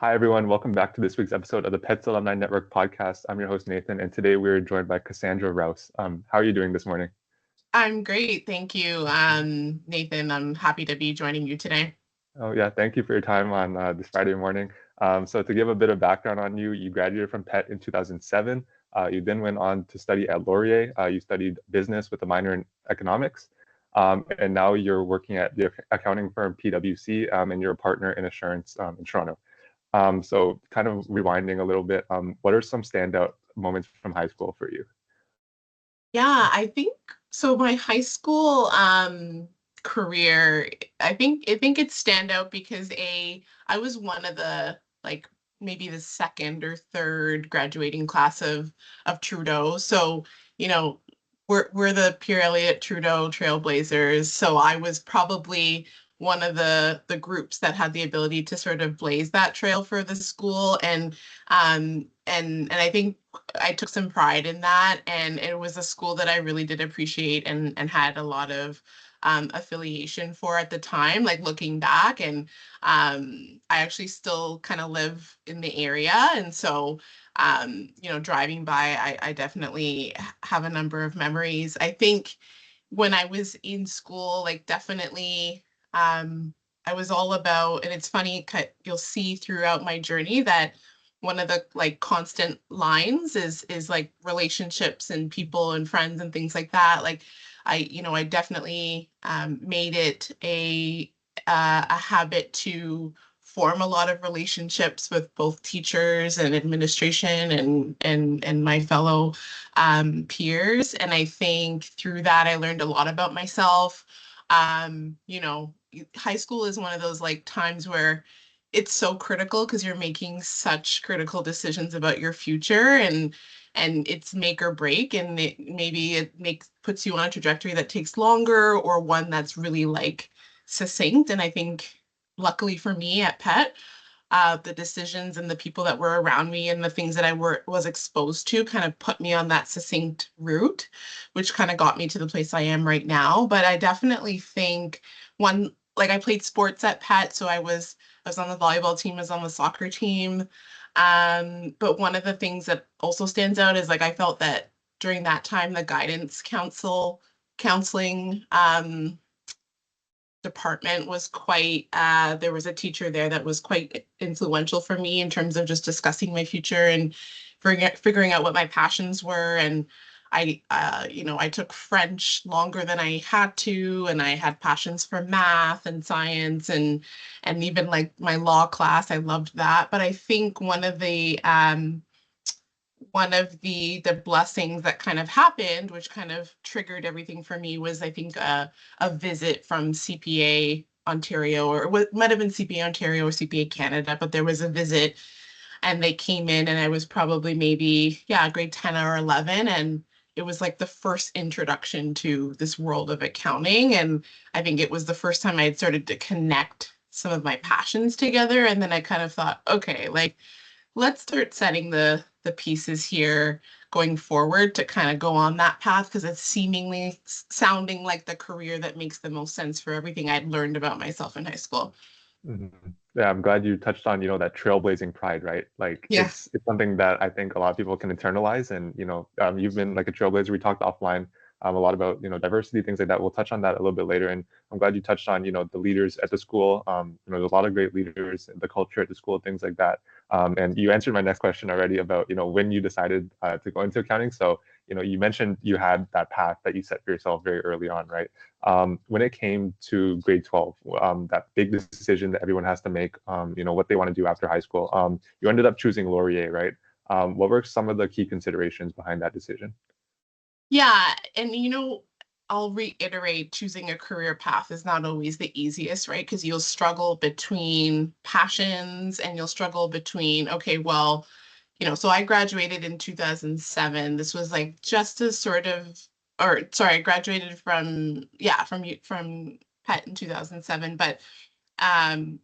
Hi, everyone. Welcome back to this week's episode of the PETHS Alumni Network podcast. I'm your host, Nathan, and today we're joined by Cassandra Rouse. How are you doing this morning? I'm great. Thank you, Nathan. I'm happy to be joining you today. Oh, yeah. Thank you for your time on this Friday morning. So to give a bit of background on you, you graduated from PET in 2007. You then went on to study at Laurier. You studied business with a minor in economics. And now you're working at the accounting firm PwC, and you're a partner in assurance in Toronto. So kind of rewinding a little bit, what are some standout moments from high school for you? Yeah, I think so. My high school career, I think it's standout because I was one of the like maybe the second or third graduating class of Trudeau. So, you know, we're the Pierre Elliott Trudeau Trailblazers. So I was probably one of the groups that had the ability to sort of blaze that trail for the school. And I think I took some pride in that, and it was a school that I really did appreciate and had a lot of affiliation for at the time, like looking back. And I actually still kind of live in the area, and so driving by, I definitely have a number of memories. I think when I was in school, like definitely. I was all about, and it's funny, you'll see throughout my journey that one of the like constant lines is like relationships and people and friends and things like that. Like I definitely made it a habit to form a lot of relationships with both teachers and administration and my fellow peers. And I think through that I learned a lot about myself. High school is one of those like times where it's so critical because you're making such critical decisions about your future, and it's make or break, and it makes puts you on a trajectory that takes longer or one that's really like succinct. And I think luckily for me at PET, the decisions and the people that were around me and the things that was exposed to kind of put me on that succinct route, which kind of got me to the place I am right now. But I definitely think one, like I played sports at PET, so I was on the volleyball team, I was on the soccer team. But one of the things that also stands out is like I felt that during that time, the guidance counseling department was quite there was a teacher there that was quite influential for me in terms of just discussing my future and figuring out what my passions were. And I took French longer than I had to, and I had passions for math and science, and even like my law class, I loved that. But I think one of the blessings that kind of happened, which kind of triggered everything for me, was I think a visit from CPA Ontario, or what might have been CPA Ontario or CPA Canada, but there was a visit, and they came in, and I was probably maybe, yeah, grade 10 or 11, and it was like the first introduction to this world of accounting. And I think it was the first time I had started to connect some of my passions together. And then I kind of thought, okay, like let's start setting the pieces here going forward to kind of go on that path, because it's seemingly sounding like the career that makes the most sense for everything I'd learned about myself in high school. Mhm. Yeah, I'm glad you touched on, that trailblazing pride, right? Like Yeah. it's something that I think a lot of people can internalize. And, you've been like a trailblazer. We talked offline a lot about, diversity, things like that. We'll touch on that a little bit later. And I'm glad you touched on, the leaders at the school. There's a lot of great leaders, the culture at the school, things like that. And you answered my next question already about, when you decided to go into accounting. So, you mentioned you had that path that you set for yourself very early on, right? When it came to grade 12, that big decision that everyone has to make, what they want to do after high school, you ended up choosing Laurier, right? What were some of the key considerations behind that decision? Yeah, and I'll reiterate, choosing a career path is not always the easiest, right? Because you'll struggle between passions, and you'll struggle between, okay, well, so I graduated in 2007. This was like just as sort of, or sorry, I graduated from, yeah, from PET in 2007, but um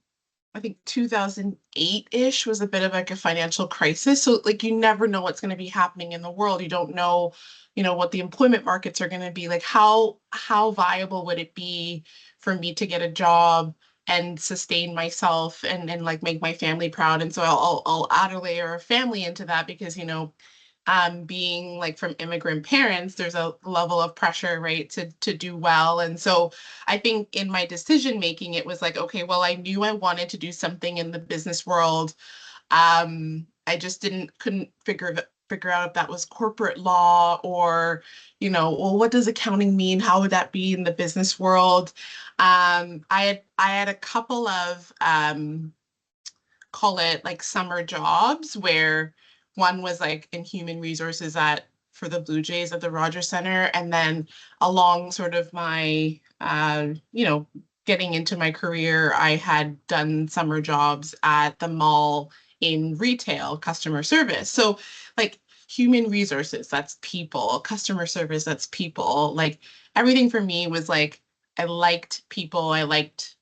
I think 2008-ish was a bit of like a financial crisis. So like you never know what's going to be happening in the world. You don't know, what the employment markets are going to be like. How viable would it be for me to get a job and sustain myself and like make my family proud. And so I'll add a layer of family into that because, being like from immigrant parents, there's a level of pressure, right, to do well. And so I think in my decision making, it was like, okay, well, I knew I wanted to do something in the business world. I just couldn't figure out if that was corporate law or, well, what does accounting mean? How would that be in the business world? I had a couple of call it like summer jobs where one was like in human resources at for the Blue Jays at the Rogers Center, and then along sort of my getting into my career, I had done summer jobs at the mall in retail customer service. So like human resources, that's people, customer service, that's people. Like everything for me was like I liked people, I liked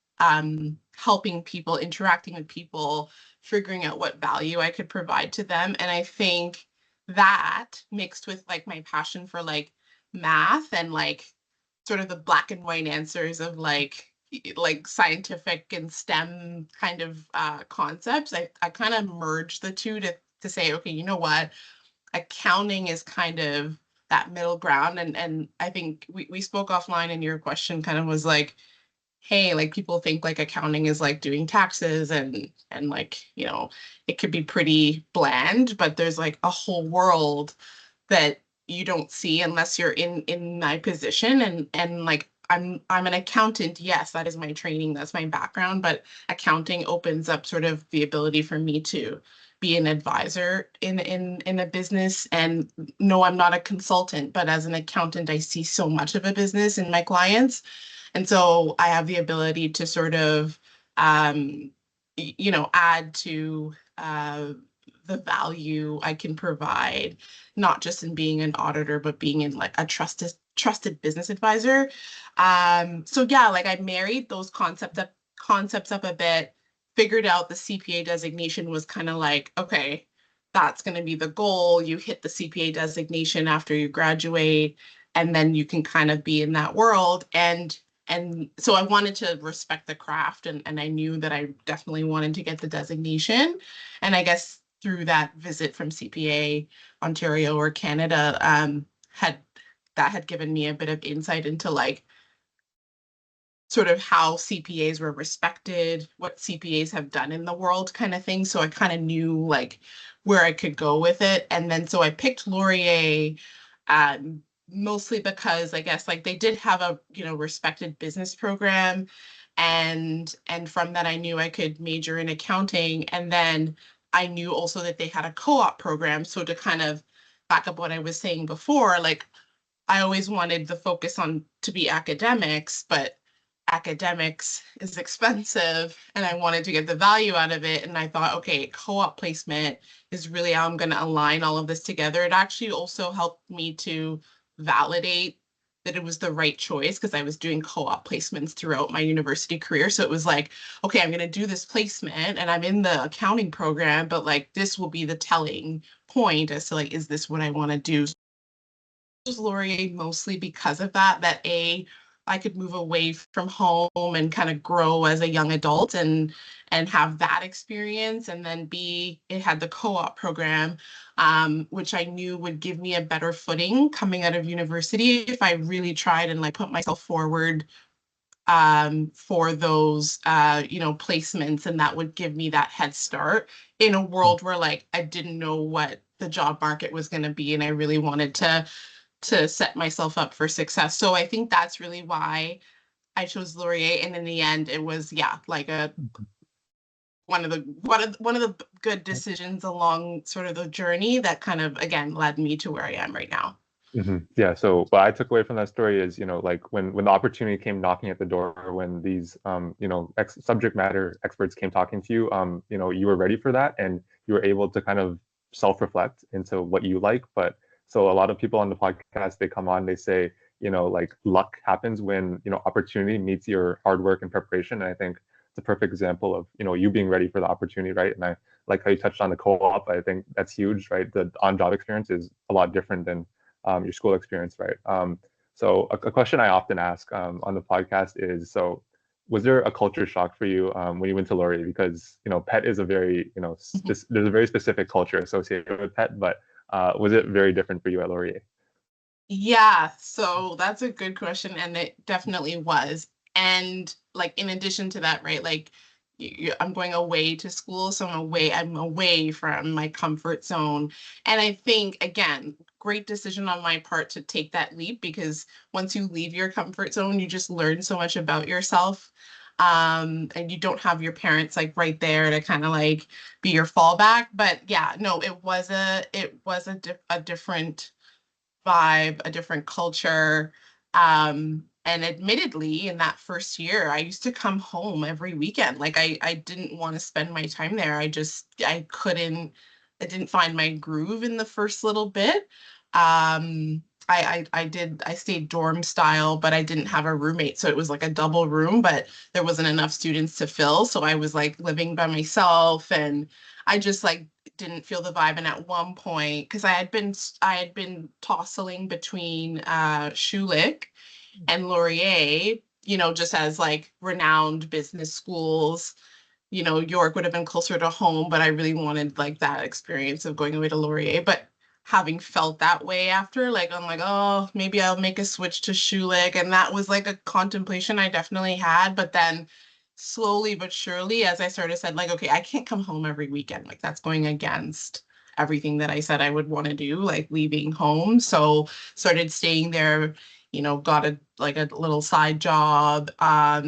helping people, interacting with people, figuring out what value I could provide to them. And I think that mixed with like my passion for like math and like sort of the black and white answers of like scientific and STEM kind of concepts, I kind of merged the two to say, okay, you know what? Accounting is kind of that middle ground. And I think we spoke offline and your question kind of was like, hey, like people think like accounting is like doing taxes and like, it could be pretty bland, but there's like a whole world that you don't see unless you're in my position and like I'm an accountant. Yes, that is my training, that's my background, but accounting opens up sort of the ability for me to be an advisor in a business. And no, I'm not a consultant, but as an accountant, I see so much of a business in my clients. And so I have the ability to sort of, add to the value I can provide, not just in being an auditor, but being in like a trusted business advisor. So yeah, like I married those concepts up a bit, figured out the CPA designation was kind of like, okay, that's going to be the goal. You hit the CPA designation after you graduate, and then you can kind of be in that world. And so I wanted to respect the craft, and I knew that I definitely wanted to get the designation. And I guess through that visit from CPA Ontario or Canada, had given me a bit of insight into like sort of how CPAs were respected, what CPAs have done in the world kind of thing. So I kind of knew like where I could go with it. And then so I picked Laurier mostly because I guess like they did have a, respected business program. And from that I knew I could major in accounting. And then I knew also that they had a co-op program. So to kind of back up what I was saying before, like I always wanted the focus on to be academics, but academics is expensive and I wanted to get the value out of it. And I thought, okay, co-op placement is really how I'm going to align all of this together. It actually also helped me to validate that it was the right choice because I was doing co-op placements throughout my university career. So it was like, okay, I'm going to do this placement and I'm in the accounting program, but like this will be the telling point as to like, is this what I want to do? Laurier mostly because of that I could move away from home and kind of grow as a young adult and have that experience. And then B, it had the co-op program, which I knew would give me a better footing coming out of university if I really tried and like put myself forward for those placements, and that would give me that head start in a world where like I didn't know what the job market was going to be and I really wanted to set myself up for success. So I think that's really why I chose Laurier. And in the end, it was like a one of the good decisions along sort of the journey that kind of again led me to where I am right now. Yeah. So what I took away from that story is, like when the opportunity came knocking at the door, when these, subject matter experts came talking to you, you were ready for that and you were able to kind of self-reflect into what you like. But so a lot of people on the podcast, they come on, they say, like luck happens when, opportunity meets your hard work and preparation. And I think it's a perfect example of, you being ready for the opportunity, right? And I like how you touched on the co-op. I think that's huge, right? The on-job experience is a lot different than your school experience, right? So a question I often ask on the podcast is, so was there a culture shock for you when you went to Laurier? Because PET is a very there's a very specific culture associated with PET, but was it very different for you at Laurier? Yeah, so that's a good question, and it definitely was. And like in addition to that, right, like I'm going away to school, so I'm away from my comfort zone. And I think again, great decision on my part to take that leap because once you leave your comfort zone, you just learn so much about yourself. And you don't have your parents like right there to kind of like be your fallback. But yeah, no, it was a different vibe, a different culture. And admittedly, in that first year, I used to come home every weekend. Like I didn't want to spend my time there. I couldn't, I didn't find my groove in the first little bit. I stayed dorm style, but I didn't have a roommate. So it was like a double room, but there wasn't enough students to fill. So I was like living by myself and I just like didn't feel the vibe. And at one point, because I had been tossing between Schulich and Laurier, just as like renowned business schools. York would have been closer to home, but I really wanted like that experience of going away to Laurier. But having felt that way after, like I'm like, oh, maybe I'll make a switch to Schulich. And that was like a contemplation I definitely had. But then slowly but surely, as I sort of said, like, okay, I can't come home every weekend. Like that's going against everything that I said I would want to do, like leaving home. So started staying there, got a little side job at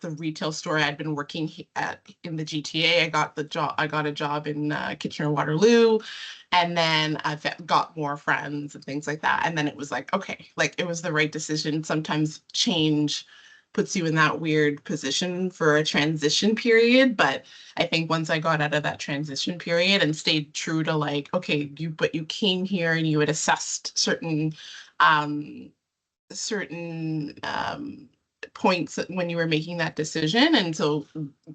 the retail store I'd been working at in the GTA. I got a job in Kitchener-Waterloo, and then I got more friends and things like that. And then it was like, okay, like it was the right decision. Sometimes change puts you in that weird position for a transition period. But I think once I got out of that transition period and stayed true to like, okay, you came here and you had assessed um, certain points when you were making that decision. And so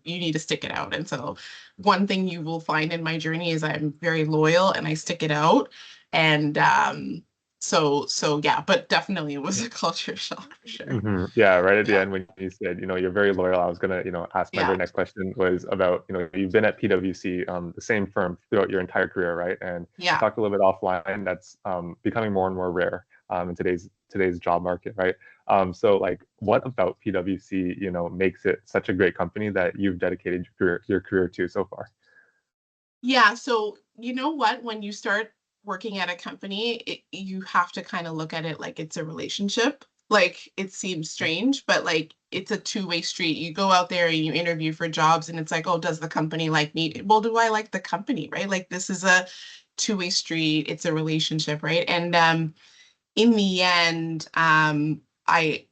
you need to stick it out. And so one thing you will find in my journey is I'm very loyal and I stick it out. And so yeah, but definitely it was a culture shock for sure. Yeah, right at the Yeah. end when you said, you're very loyal, I was gonna, ask my very Yeah. next question was about, you've been at PwC, the same firm throughout your entire career, right? And we Yeah. talked a little bit offline. That's becoming more and more rare in today's job market, right? So like, what about PwC, makes it such a great company that you've dedicated your career to so far? Yeah, so you know what? When you start working at a company, you have to kind of look at it like it's a relationship. Like it seems strange, but like it's a two-way street. You go out there and you interview for jobs, and it's like, oh, does the company like me? Well, do I like the company, right? Like this is a two-way street. It's a relationship, right? And in the end, I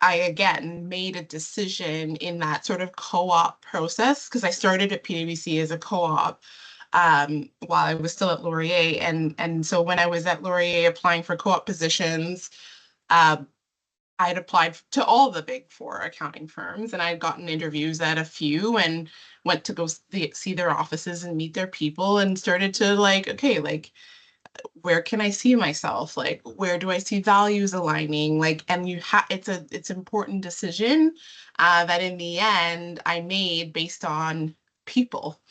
again made a decision in that sort of co-op process because I started at PwC as a co-op while I was still at Laurier, and so when I was at Laurier applying for co-op positions, uh, I had applied to all the big four accounting firms, and I had gotten interviews at a few, and went to go see their offices and meet their people, and started to like, okay, like where can I see myself? Like, where do I see values aligning? Like, and it's important decision that in the end I made based on people,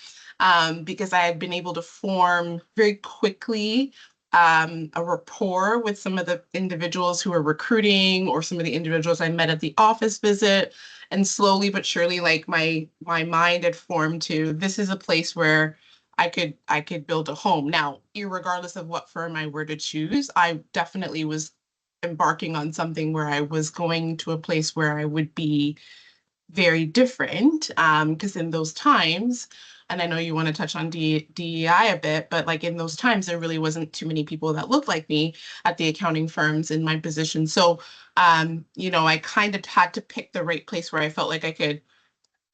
because I had been able to form very quickly a rapport with some of the individuals who were recruiting or some of the individuals I met at the office visit. And slowly but surely, like my mind had formed to this is a place where I could build a home. Now, irregardless of what firm I were to choose, I definitely was embarking on something where I was going to a place where I would be very different. Because in those times, and I know you want to touch on DEI a bit, but like in those times, there really wasn't too many people that looked like me at the accounting firms in my position. So, I kind of had to pick the right place where I felt like I could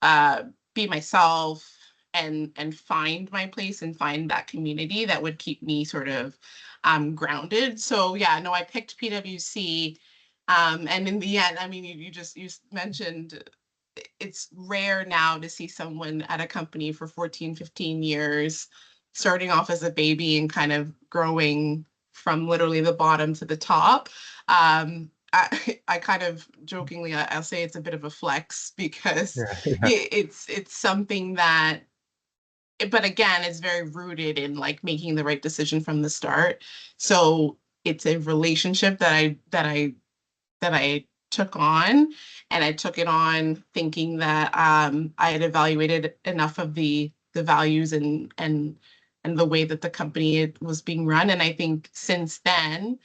uh, be myself and find my place and find that community that would keep me sort of grounded. So yeah, no, I picked PwC. And in the end, I mean, you mentioned it's rare now to see someone at a company for 14, 15 years, starting off as a baby and kind of growing from literally the bottom to the top. I kind of jokingly, I'll say it's a bit of a flex because Yeah, yeah, it's something that, but again, it's very rooted in like making the right decision from the start. So it's a relationship that I took on, and I took it on thinking that I had evaluated enough of the values and the way that the company was being run. And I think since then,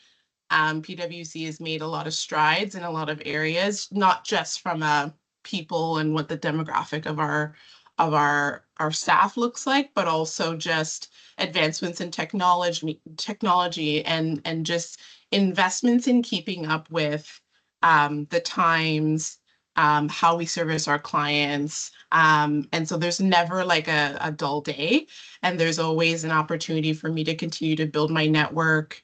PwC has made a lot of strides in a lot of areas, not just from a people and what the demographic of our staff looks like, but also just advancements in technology and just investments in keeping up with the times, how we service our clients. And so there's never like a dull day, and there's always an opportunity for me to continue to build my network,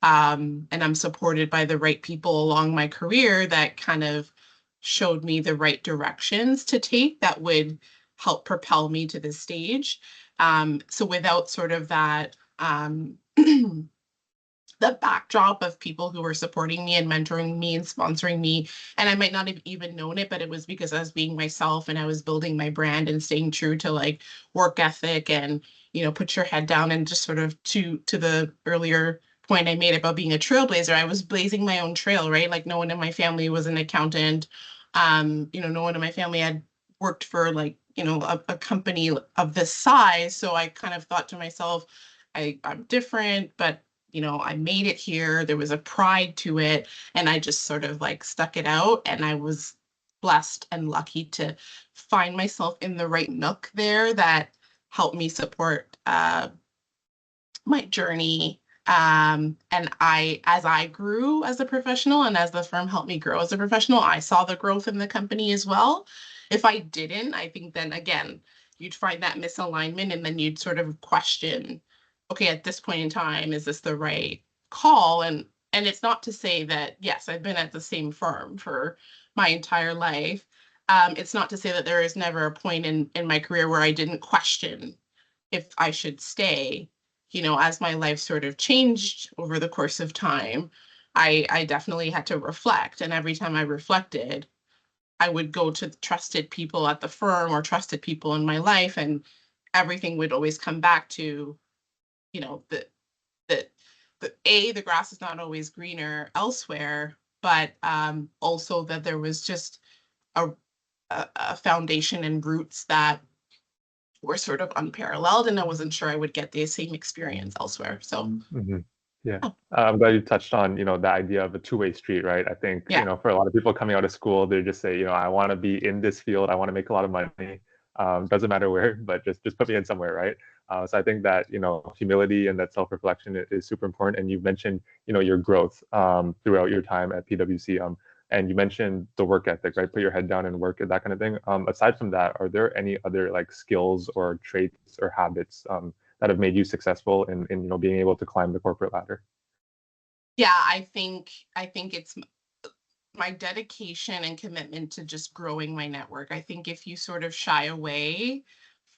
and I'm supported by the right people along my career that kind of showed me the right directions to take that would help propel me to this stage. So without sort of that, the backdrop of people who were supporting me and mentoring me and sponsoring me. And I might not have even known it, but it was because I was being myself and I was building my brand and staying true to like work ethic and, put your head down, and just sort of to the earlier point I made about being a trailblazer, I was blazing my own trail, right? Like no one in my family was an accountant. No one in my family had worked for like, a company of this size. So I kind of thought to myself, I'm different, but I made it here. There was a pride to it, and I just sort of like stuck it out. And I was blessed and lucky to find myself in the right nook there that helped me support my journey. And as I grew as a professional and as the firm helped me grow as a professional, I saw the growth in the company as well. If I didn't, I think then again, you'd find that misalignment, and then you'd sort of question, okay, at this point in time, is this the right call? And it's not to say that, yes, I've been at the same firm for my entire life. It's not to say that there is never a point in my career where I didn't question if I should stay. As my life sort of changed over the course of time, I definitely had to reflect. And every time I reflected, I would go to trusted people at the firm or trusted people in my life, and everything would always come back to, you know, the the the grass is not always greener elsewhere, but also that there was just a a foundation and roots that were sort of unparalleled, and I wasn't sure I would get the same experience elsewhere. So, hmm yeah. oh, I'm glad you touched on, the idea of a two-way street, right? I think, yeah, for a lot of people coming out of school, they just say, I want to be in this field, I want to make a lot of money. Doesn't matter where, but just put me in somewhere, right? So I think that, humility and that self-reflection is super important. And you've mentioned, your growth throughout your time at PwC. And you mentioned the work ethic, right? Put your head down and work and that kind of thing. Aside from that, are there any other like skills or traits or habits that have made you successful in being able to climb the corporate ladder? yeah. I think it's my dedication and commitment to just growing my network. I think if you sort of shy away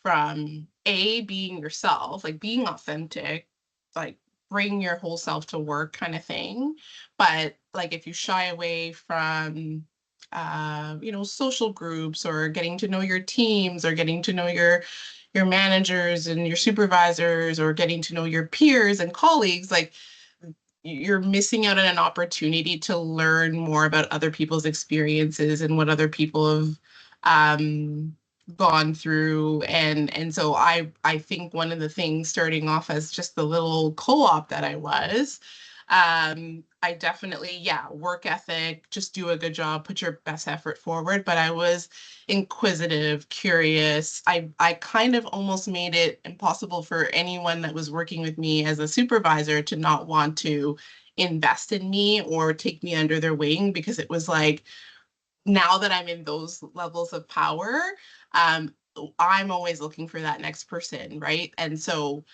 from being yourself, like being authentic, like bring your whole self to work kind of thing. But like if you shy away from social groups, or getting to know your teams, or getting to know your managers and your supervisors, or getting to know your peers and colleagues, like you're missing out on an opportunity to learn more about other people's experiences and what other people have um, gone through. And so I think one of the things, starting off as just the little co-op that I was, I definitely, yeah, work ethic, just do a good job, put your best effort forward. But I was inquisitive, curious. I kind of almost made it impossible for anyone that was working with me as a supervisor to not want to invest in me or take me under their wing, because it was like, now that I'm in those levels of power, um, I'm always looking for that next person, right? And so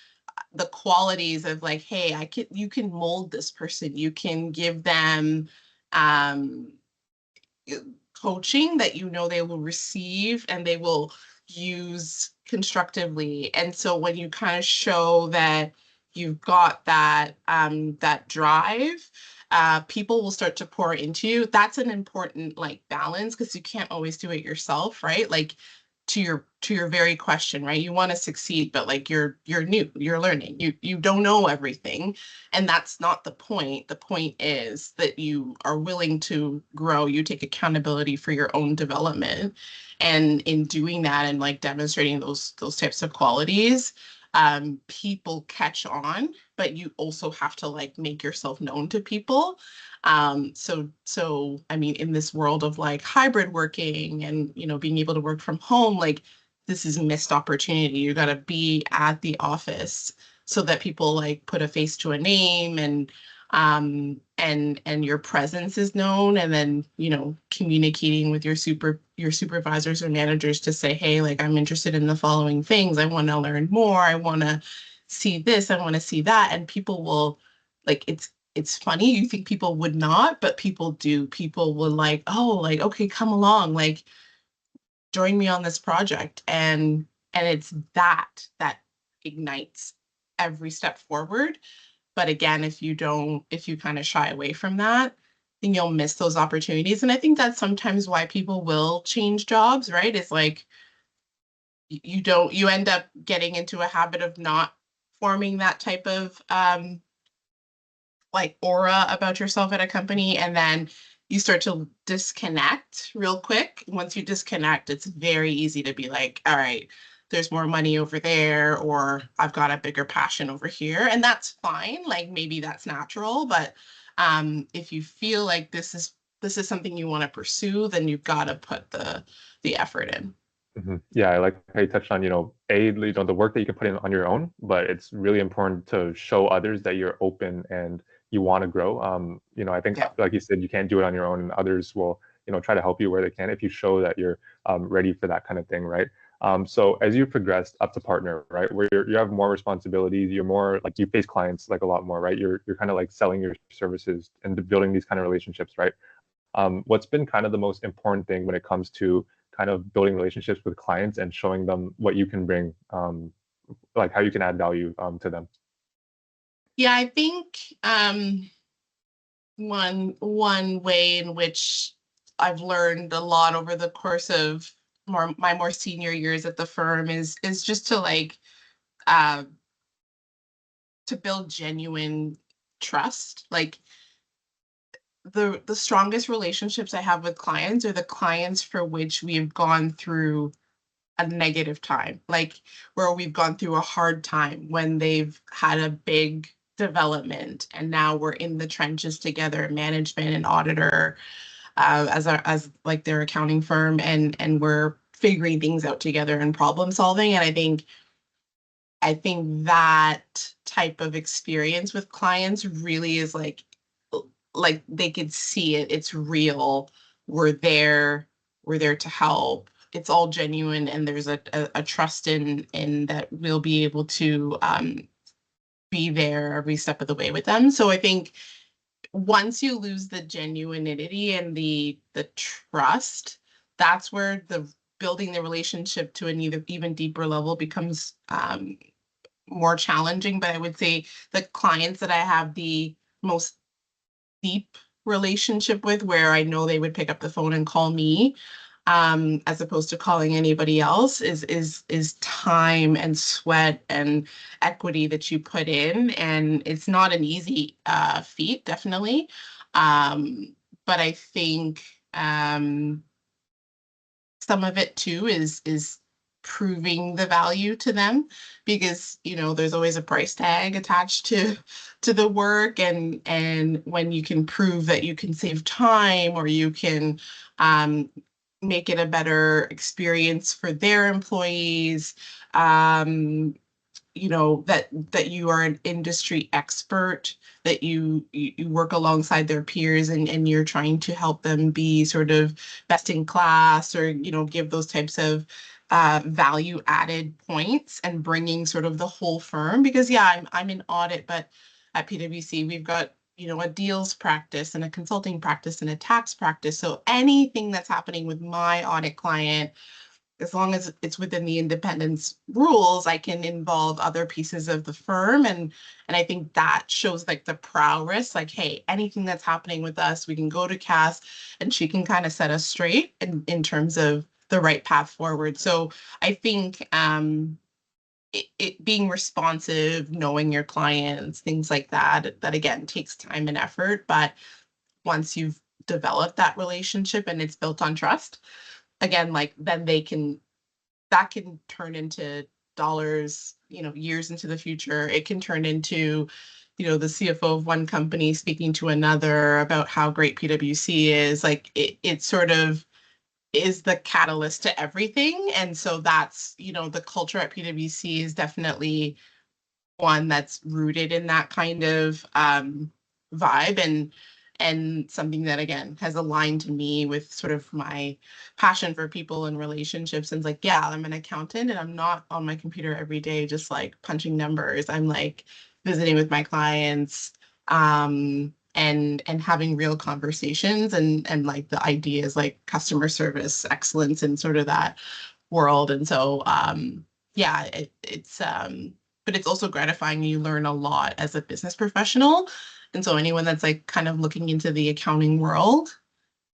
the qualities of like, hey, you can mold this person, you can give them um coaching that they will receive and they will use constructively. And so when you kind of show that you've got that drive, people will start to pour into you. That's an important like balance because you can't always do it yourself, right? Like to your very question, right? You want to succeed, but like you're new, you're learning, you don't know everything, and that's not the point. The point is that you are willing to grow. You take accountability for your own development, and in doing that and like demonstrating those types of qualities, people catch on, but you also have to like make yourself known to people. So I mean, in this world of like hybrid working and being able to work from home, like this is a missed opportunity. You got to be at the office so that people like put a face to a name, and your presence is known, and then communicating with your supervisors or managers to say, hey, like I'm interested in the following things. I want to learn more. I want to see this. I want to see that. And people will like it's funny. You think people would not, but people do. People will like, oh, like, okay, come along, like join me on this project. And it's that ignites every step forward. But again, if you kind of shy away from that, then you'll miss those opportunities. And I think that's sometimes why people will change jobs, right? It's like you end up getting into a habit of not forming that type of like aura about yourself at a company, and then you start to disconnect real quick. Once you disconnect, it's very easy to be like, all right, there's more money over there, or I've got a bigger passion over here, and that's fine. Like maybe that's natural, but if you feel like this is something you want to pursue, then you've got to put the effort in. Yeah, I like how you touched on, the work that you can put in on your own, but it's really important to show others that you're open and you want to grow. I think, Yeah. like you said, you can't do it on your own, and others will, try to help you where they can if you show that you're ready for that kind of thing, right? So as you progressed up to partner, right, where you have more responsibilities, you're more like you face clients like a lot more, right? You're kind of like selling your services and building these kind of relationships, right? What's been kind of the most important thing when it comes to kind of building relationships with clients and showing them what you can bring, like how you can add value to them? Yeah, I think one way in which I've learned a lot over the course of my more senior years at the firm is just to like uh to build genuine trust. Like the strongest relationships I have with clients are the clients for which we have gone through a negative time, like where we've gone through a hard time when they've had a big development, and now we're in the trenches together, management and auditor, as like their accounting firm, and we're figuring things out together and problem solving. And I think that type of experience with clients really is like they could see it. It's real. We're there. We're there to help. It's all genuine, and there's a trust in that we'll be able to be there every step of the way with them. So I think once you lose the genuinity and the trust, that's where the building the relationship to an even deeper level becomes more challenging. But I would say the clients that I have the most deep relationship with, where I know they would pick up the phone and call me, as opposed to calling anybody else, is time and sweat and equity that you put in. And it's not an easy feat, definitely. But I think some of it too is proving the value to them, because there's always a price tag attached to the work, and when you can prove that you can save time, or you can make it a better experience for their employees, that you are an industry expert, that you work alongside their peers, and you're trying to help them be sort of best in class, or give those types of value added points, and bringing sort of the whole firm. Because yeah, I'm in audit, but at PwC we've got a deals practice and a consulting practice and a tax practice. So anything that's happening with my audit client, as long as it's within the independence rules, I can involve other pieces of the firm. And I think that shows like the prowess, like, hey, anything that's happening with us, we can go to Cass and she can kind of set us straight in terms of the right path forward. So I think it being responsive, knowing your clients, things like that, that again takes time and effort. But once you've developed that relationship and it's built on trust, again, like then that can turn into dollars, years into the future. It can turn into, the CFO of one company speaking to another about how great PwC is. Like it sort of is the catalyst to everything. And so that's, the culture at PwC is definitely one that's rooted in that kind of vibe, and something that again has aligned to me with sort of my passion for people and relationships. And it's like, yeah, I'm an accountant and I'm not on my computer every day just like punching numbers. I'm like visiting with my clients, and having real conversations, and like the ideas like customer service excellence and sort of that world. And so yeah, it's but it's also gratifying. You learn a lot as a business professional. And so anyone that's like kind of looking into the accounting world,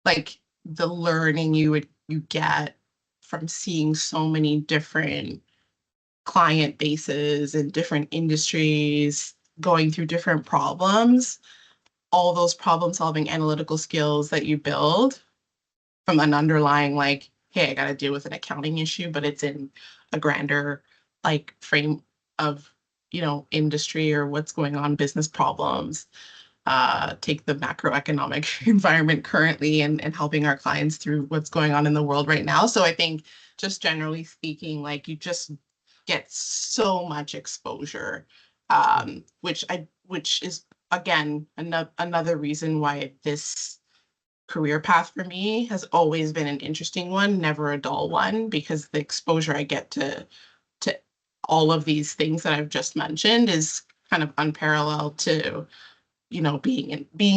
like the learning you get from seeing so many different client bases and different industries going through different problems, all those problem solving analytical skills that you build from an underlying like, hey, I got to deal with an accounting issue, but it's in a grander like frame of, industry or what's going on, business problems. Take the macroeconomic environment currently, and helping our clients through what's going on in the world right now. So I think just generally speaking, like you just get so much exposure, which is again another reason why this career path for me has always been an interesting one, never a dull one, because the exposure I get to all of these things that I've just mentioned is kind of unparalleled to, being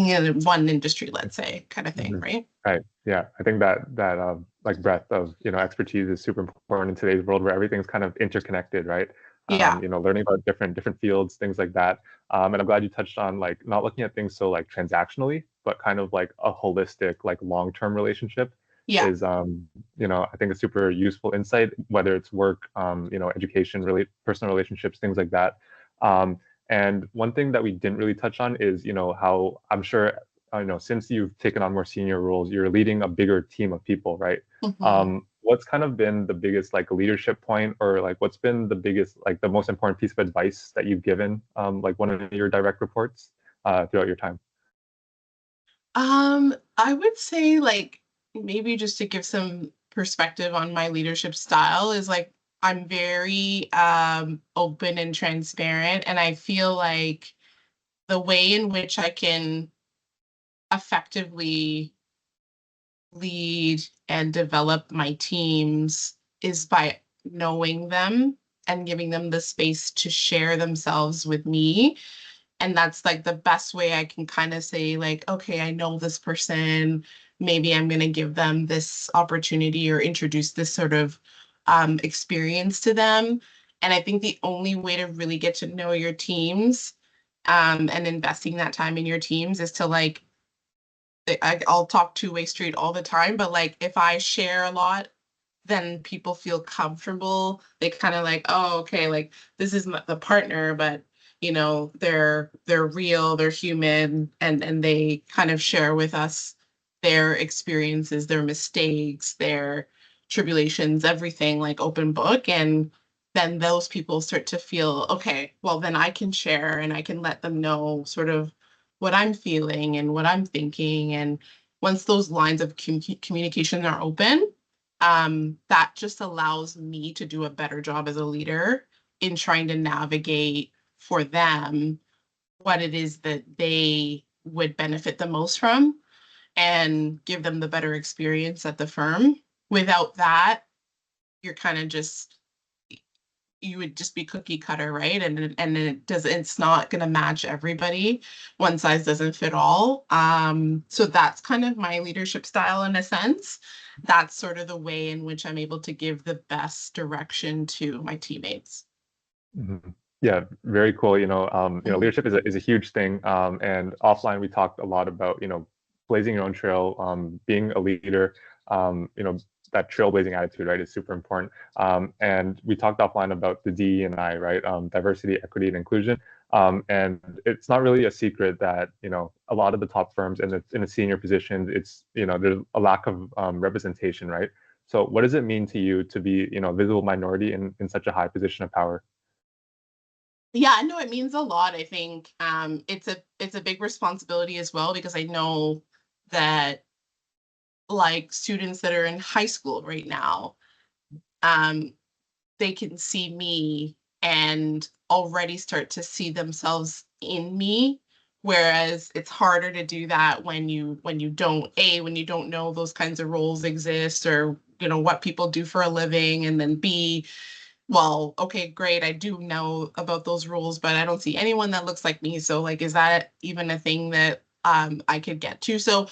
in one industry, let's say, kind of thing, Mhm. right? Right. Yeah. I think that like breadth of expertise is super important in today's world where everything's kind of interconnected, right? Yeah. Learning about different fields, things like that. And I'm glad you touched on like not looking at things so like transactionally, but kind of like a holistic, like long-term relationship Yeah. is I think a super useful insight, whether it's work, education, really personal relationships, things like that. Um, and one thing that we didn't really touch on is, how I'm sure I know since you've taken on more senior roles, you're leading a bigger team of people, right? Mhm. What's kind of been the biggest like leadership point, or like what's been the biggest like the most important piece of advice that you've given like one of your direct reports throughout your time? I would say like maybe just to give some perspective on my leadership style is like I'm very open and transparent, and I feel like the way in which I can effectively lead and develop my teams is by knowing them and giving them the space to share themselves with me. And that's like the best way I can kind of say, like, okay, I know this person. Maybe I'm going to give them this opportunity or introduce this sort of experience to them. And I think the only way to really get to know your teams, and investing that time in your teams is to like I'll talk two-way street all the time, but like if I share a lot, then people feel comfortable. They kind of like, oh, okay, like this is the partner, but they're real, they're human, and they kind of share with us their experiences, their mistakes, their tribulations, everything like open book. And then those people start to feel, okay, well, then I can share and I can let them know sort of what I'm feeling and what I'm thinking. And once those lines of communication are open, that just allows me to do a better job as a leader in trying to navigate for them what it is that they would benefit the most from and give them the better experience at the firm. Without that, you're kind of just, you would just be cookie cutter, right? And it's not going to match everybody. One size doesn't fit all. So that's kind of my leadership style in a sense. That's sort of the way in which I'm able to give the best direction to my teammates. Mhm. Yeah, very cool. Mhm. Leadership is a huge thing. And offline, we talked a lot about, blazing your own trail, being a leader, that trailblazing attitude, right, is super important. And we talked offline about the DE&I, right, diversity, equity, and inclusion. And it's not really a secret that, a lot of the top firms in the senior positions, there's a lack of representation, right? So what does it mean to you to be, a visible minority in such a high position of power? Yeah, no, it means a lot. I think it's a big responsibility as well because I know that like students that are in high school right now, um, they can see me and already start to see themselves in me. Whereas it's harder to do that when you don't know those kinds of roles exist or what people do for a living, and then B, well, okay, great, I do know about those rules, but I don't see anyone that looks like me. So like, is that even a thing that I could get to? So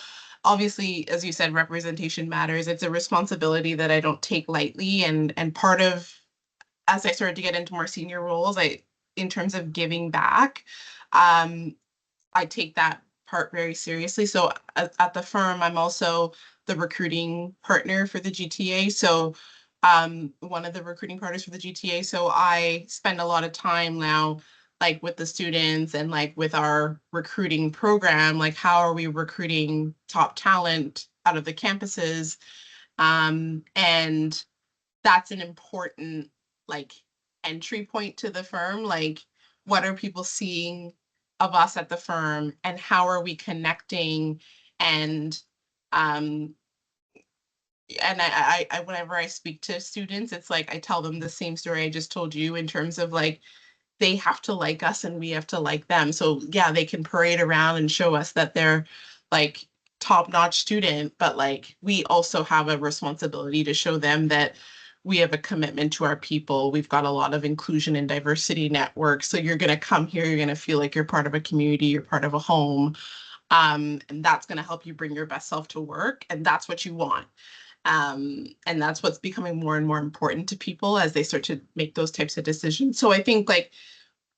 obviously, as you said, representation matters. It's a responsibility that I don't take lightly. And part of, as I started to get into more senior roles, in terms of giving back, um, I take that part very seriously. So at the firm, I'm also the recruiting partner for the GTA. So one of the recruiting partners for the GTA. So I spend a lot of time now, like with the students and like with our recruiting program, like how are we recruiting top talent out of the campuses? And that's an important like entry point to the firm. Like, what are people seeing of us at the firm, and how are we connecting? And um, whenever I speak to students, it's like I tell them the same story I just told you in terms of like they have to like us and we have to like them. So yeah, they can parade around and show us that they're like top-notch student, but like we also have a responsibility to show them that we have a commitment to our people. We've got a lot of inclusion and diversity networks. So you're going to come here, you're going to feel like you're part of a community, you're part of a home. And that's going to help you bring your best self to work. And that's what you want. And that's what's becoming more and more important to people as they start to make those types of decisions. So I think like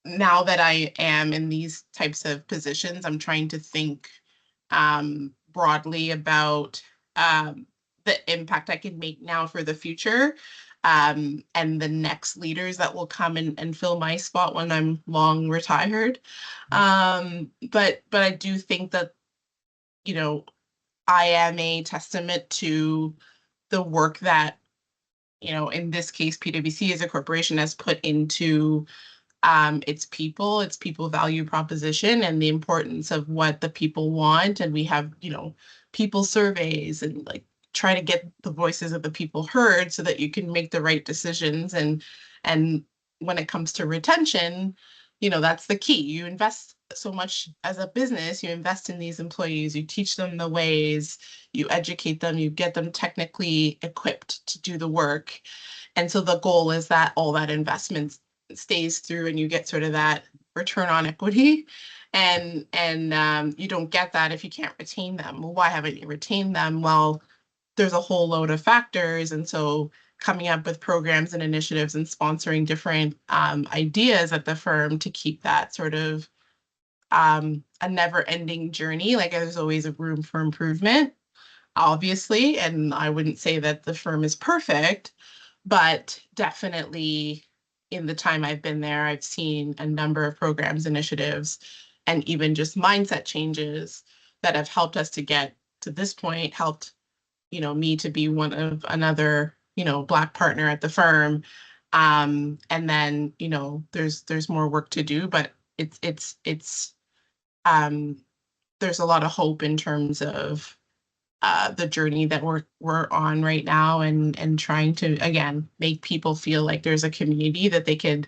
now that I am in these types of positions, I'm trying to think broadly about the impact I can make now for the future, and the next leaders that will come and fill my spot when I'm long retired. But I do think that, you know, I am a testament to the work that, in this case, PwC as a corporation has put into its people value proposition and the importance of what the people want. And we have, people surveys and like try to get the voices of the people heard so that you can make the right decisions. And when it comes to retention, that's the key. You invest so much as a business, you invest in these employees, you teach them the ways, you educate them, you get them technically equipped to do the work. And so the goal is that all that investment stays through and you get sort of that return on equity. And you don't get that if you can't retain them. Well, why haven't you retained them? Well, there's a whole load of factors. And so coming up with programs and initiatives and sponsoring different ideas at the firm to keep that sort of a never ending journey. Like there's always a room for improvement, obviously. And I wouldn't say that the firm is perfect, but definitely in the time I've been there, I've seen a number of programs, initiatives, and even just mindset changes that have helped us to get to this point, helped, me to be one of another, Black partner at the firm. And then, there's more work to do, but it's um there's a lot of hope in terms of the journey that we're on right now, and trying to again make people feel like there's a community that they could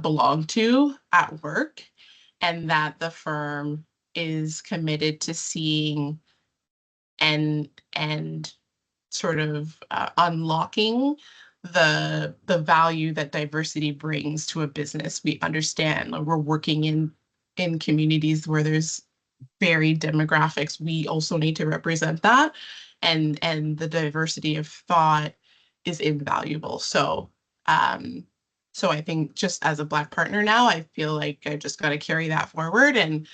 belong to at work, and that the firm is committed to seeing and sort of unlocking the value that diversity brings to a business. We understand, like, we're working in communities where there's varied demographics. We also need to represent that, and the diversity of thought is invaluable. Um, so I think just as a Black partner now, I feel like I just got to carry that forward and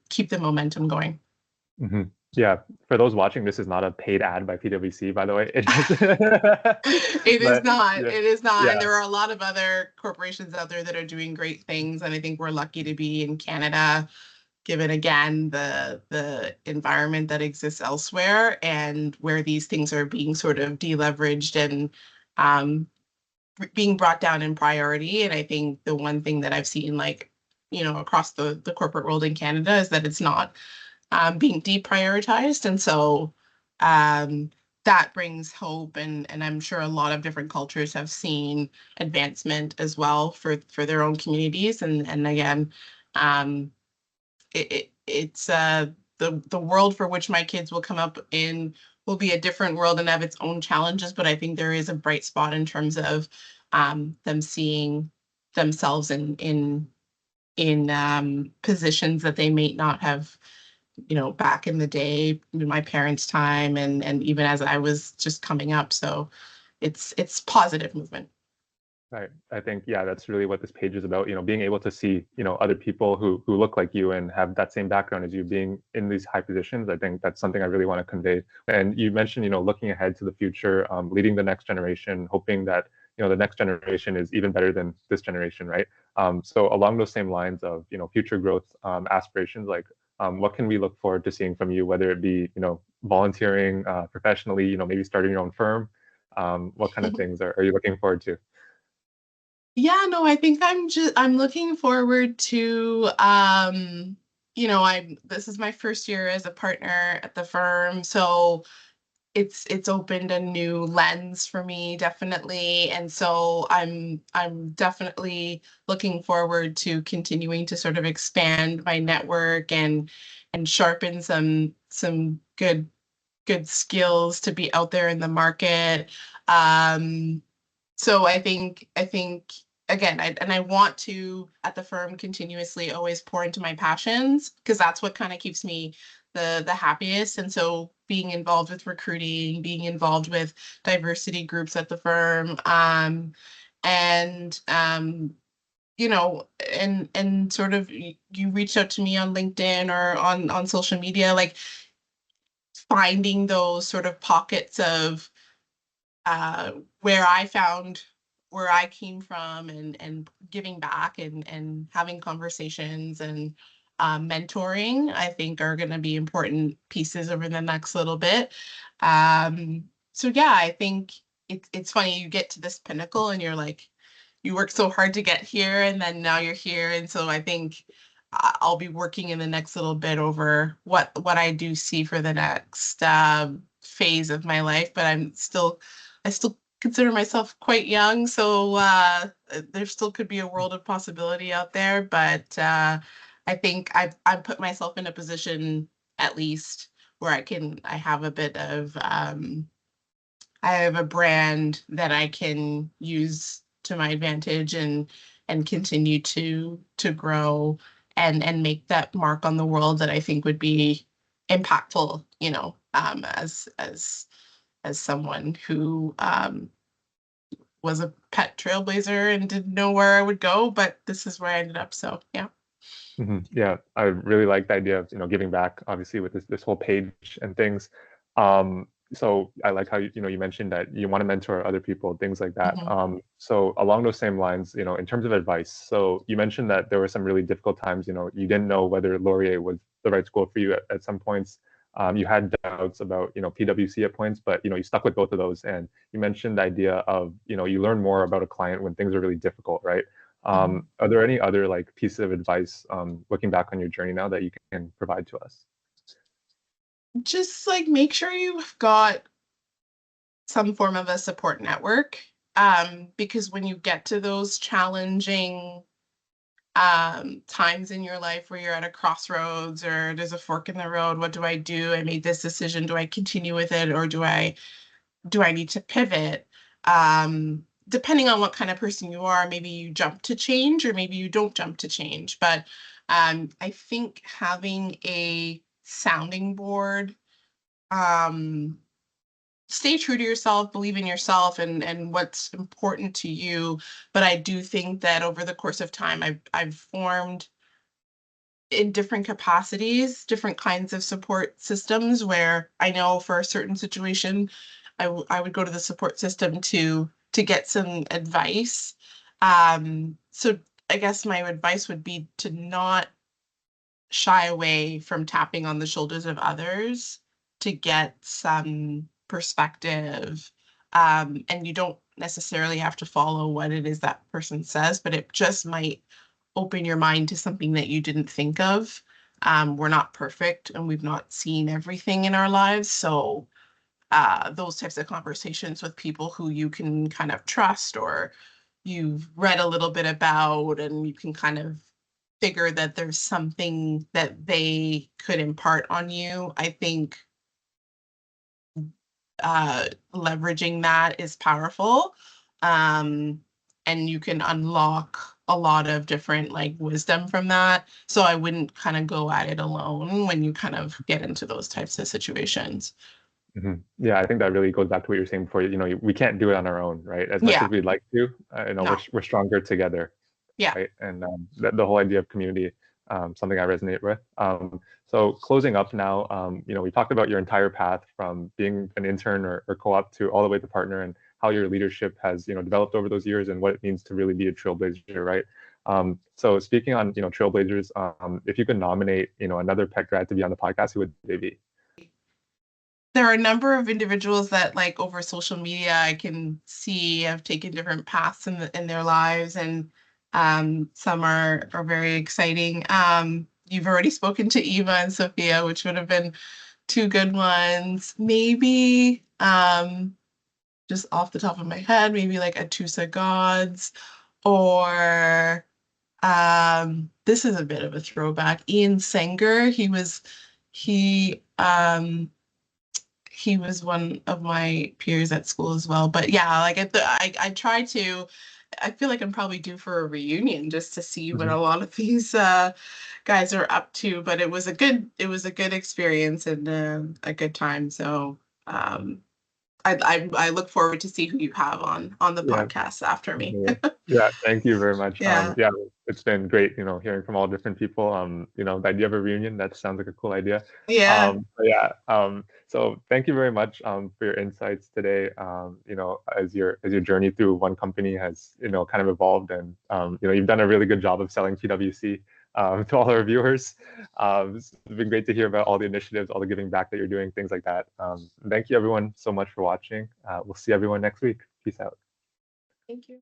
keep the momentum going. Hmm. Yeah, for those watching, this is not a paid ad by PwC, by the way. It just, It is but not. yeah, It is not. And yeah, there are a lot of other corporations out there that are doing great things. And I think we're lucky to be in Canada, given again the environment that exists elsewhere and where these things are being sort of deleveraged and um, being brought down in priority. And I think the one thing that I've seen, like, across the corporate world in Canada is that it's not being deprioritized. And so um, that brings hope. And I'm sure a lot of different cultures have seen advancement as well for their own communities. And again, um, it's the world for which my kids will come up in will be a different world and have its own challenges. But I think there is a bright spot in terms of them seeing themselves in positions that they may not have, back in the day, in my parents' time, and even as I was just coming up. So it's positive movement. right. I think, yeah, that's really what this page is about, being able to see, other people who look like you and have that same background as you being in these high positions. I think that's something I really want to convey. And you mentioned, looking ahead to the future, leading the next generation, hoping that, the next generation is even better than this generation, right? So along those same lines of, future growth aspirations, like what can we look forward to seeing from you, whether it be, volunteering professionally, maybe starting your own firm? What kind of things are you looking forward to? Yeah, no, I think I'm looking forward to I'm this is my first year as a partner at the firm, so it's opened a new lens for me, definitely. And so I'm definitely looking forward to continuing to sort of expand my network and sharpen some good skills to be out there in the market. So I think again, I want to at the firm continuously always pour into my passions because that's what kind of keeps me the happiest. And so being involved with recruiting, being involved with diversity groups at the firm, and and sort of you reached out to me on LinkedIn or on social media, like finding those sort of pockets of uh, where I found where I came from and giving back and having conversations and mentoring, I think are going to be important pieces over the next little bit. So yeah, I think it's funny, you get to this pinnacle and you're like, you work so hard to get here and then now you're here. And so I think I'll be working in the next little bit over what I do see for the next phase of my life, but I still consider myself quite young, so there still could be a world of possibility out there. But I think I've put myself in a position at least where I have a bit of I have a brand that I can use to my advantage and continue to grow and make that mark on the world that I think would be impactful, as someone who was a pet trailblazer and didn't know where I would go, but this is where I ended up. So yeah. Yeah, I really like the idea of giving back, obviously with this whole page and things. So I like how you mentioned that you want to mentor other people, things like that. Mhm. So along those same lines, in terms of advice, so you mentioned that there were some really difficult times. You didn't know whether Laurier was the right school for you at some points. You had doubts about PwC at points, but you stuck with both of those. And you mentioned the idea of you learn more about a client when things are really difficult, right? Mhm. Are there any other like pieces of advice looking back on your journey now that you can provide to us? Just like make sure you've got some form of a support network. Because when you get to those challenging times in your life where you're at a crossroads or there's a fork in the road, what do I do? I made this decision. Do I continue with it or do I do I need to pivot? Depending on what kind of person you are, maybe you jump to change or maybe you don't jump to change. But I think having a sounding board, stay true to yourself, believe in yourself and what's important to you. But I do think that over the course of time, I've formed in different capacities, different kinds of support systems where I know for a certain situation, I would go to the support system to get some advice. So I guess my advice would be to not shy away from tapping on the shoulders of others to get some perspective. And you don't necessarily have to follow what it is that person says, but it just might open your mind to something that you didn't think of. We're not perfect and we've not seen everything in our lives. So those types of conversations with people who you can kind of trust or you've read a little bit about and you can kind of figure that there's something that they could impart on you. I think leveraging that is powerful. And you can unlock a lot of different like wisdom from that. So I wouldn't kind of go at it alone when you kind of get into those types of situations. Yeah, I think that really goes back to what you're saying before. We can't do it on our own, right? As much Yeah. as we'd like to, No. we're stronger together, Yeah. right? And the whole idea of community, something I resonate with. So closing up now, we talked about your entire path from being an intern or co-op to all the way to partner, and how your leadership has developed over those years and what it means to really be a trailblazer, right? So speaking on trailblazers, if you could nominate another PET grad to be on the podcast, who would they be? There are a number of individuals that like over social media I can see have taken different paths in their lives and some are very exciting. You've already spoken to Eva and Sophia, which would have been two good ones. Maybe just off the top of my head, maybe like Atusa Gods or this is a bit of a throwback. Ian Sanger, he he was one of my peers at school as well. But yeah, like I try to, I feel like I'm probably due for a reunion just to see what a lot of these guys are up to. But it was a good experience and a good time. So um, I look forward to see who you have on the Yeah. podcast after me. Yeah, thank you very much. Yeah. Yeah, it's been great, hearing from all different people. The idea of a reunion, that sounds like a cool idea. Yeah. Yeah. So thank you very much for your insights today. As your journey through one company has, kind of evolved, and you've done a really good job of selling PwC to all our viewers. It's been great to hear about all the initiatives, all the giving back that you're doing, things like that. Thank you everyone so much for watching. We'll see everyone next week. Peace out. Thank you.